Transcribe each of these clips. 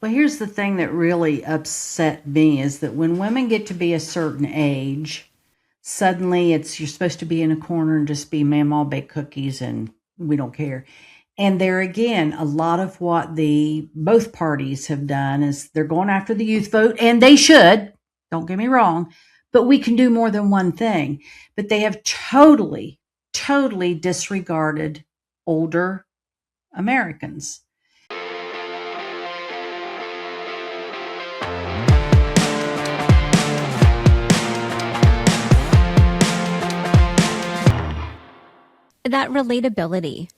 Well, here's the thing that really upset me is that when women get to be a certain age, suddenly it's you're supposed to be in a corner and just be Mamaw bake cookies and we don't care. And there again, a lot of what the both parties have done is they're going after the youth vote, and they should, don't get me wrong, but we can do more than one thing. But they have totally disregarded older Americans. That relatability,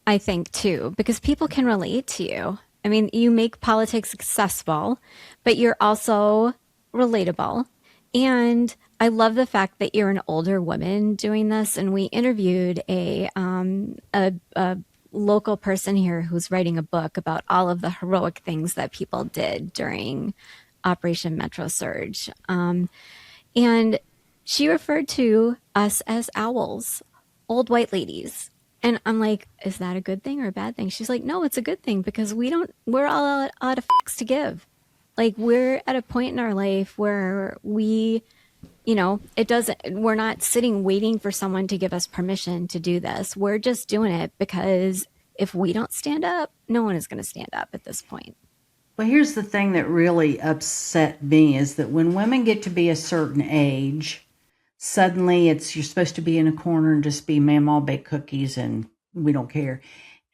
I think, too, because people can relate to you. I mean, you make politics accessible, but you're also relatable. And I love the fact that you're an older woman doing this. And we interviewed a local person here who's writing a book about all of the heroic things that people did during Operation Metro Surge. And she referred to us as owls, old white ladies. And I'm like, is that a good thing or a bad thing? She's like, no, it's a good thing because we're all out of fucks to give. Like, we're at a point in our life where we're not sitting waiting for someone to give us permission to do this. We're just doing it because if we don't stand up, no one is going to stand up at this point. Well, here's the thing that really upset me is that when women get to be a certain age, suddenly it's you're supposed to be in a corner and just be Mamaw bake cookies and we don't care.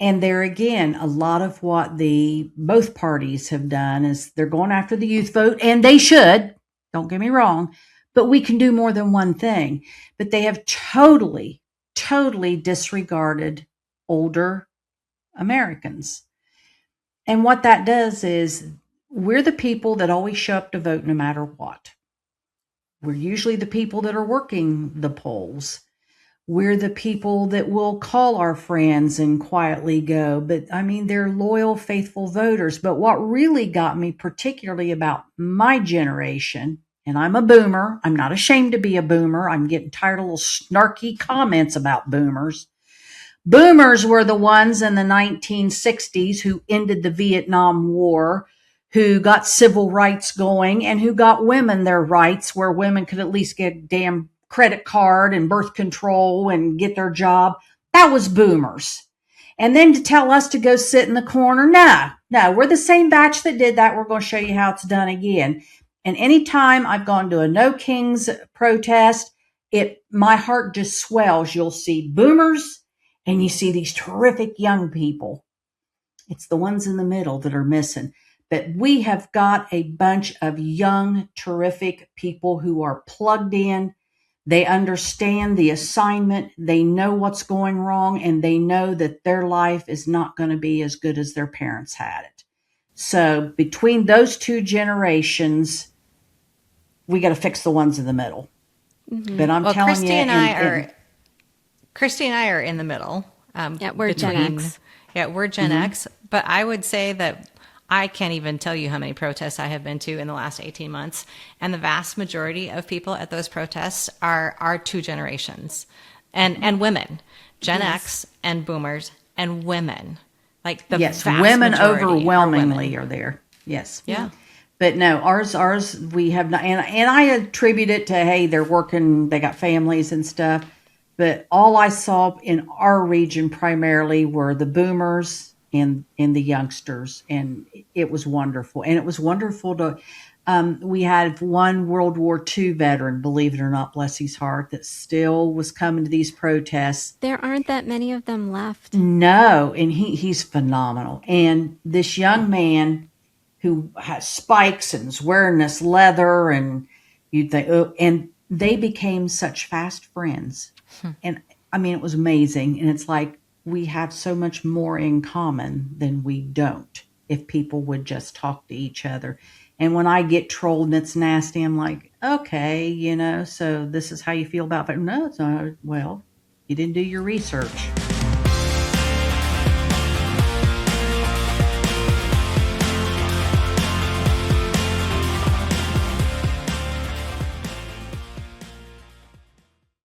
And there again, a lot of what the both parties have done is they're going after the youth vote, and they should, don't get me wrong, but we can do more than one thing. But they have totally disregarded older Americans. And what that does is we're the people that always show up to vote no matter what. We're usually the people that are working the polls. We're the people that will call our friends and quietly go. But I mean, they're loyal, faithful voters. But what really got me particularly about my generation, and I'm a boomer, I'm not ashamed to be a boomer. I'm getting tired of little snarky comments about boomers. Boomers were the ones in the 1960s who ended the Vietnam War, who got civil rights going, and who got women their rights, where women could at least get a damn credit card and birth control and get their job. That was boomers. And then to tell us to go sit in the corner, no, we're the same batch that did that. We're going to show you how it's done again. And anytime I've gone to a No Kings protest, my heart just swells. You'll see boomers and you see these terrific young people. It's the ones in the middle that are missing. But we have got a bunch of young, terrific people who are plugged in. They understand the assignment. They know what's going wrong, and they know that their life is not going to be as good as their parents had it. So between those two generations, we got to fix the ones in the middle. Mm-hmm. But I'm telling Christy you, Christy and I are in the middle. We're Gen X. Yeah, we're Gen X. But I would say that I can't even tell you how many protests I have been to in the last 18 months. And the vast majority of people at those protests are our two generations and women, Gen X and boomers and women. Like the yes, vast women majority overwhelmingly are there. Yes. Yeah. But no, ours, we have not, and I attribute it to, hey, they're working, they got families and stuff. But all I saw in our region primarily were the boomers and the youngsters, and it was wonderful. And it was wonderful to, we had one World War II veteran, believe it or not, bless his heart, that still was coming to these protests. There aren't that many of them left. No, and he's phenomenal. And this young man who has spikes and is wearing this leather, and you'd think, oh, and they became such fast friends. And I mean, it was amazing. And it's like, we have so much more in common than we don't if people would just talk to each other. And when I get trolled and it's nasty, I'm like, okay, so this is how you feel about it. No, it's not. Well, you didn't do your research.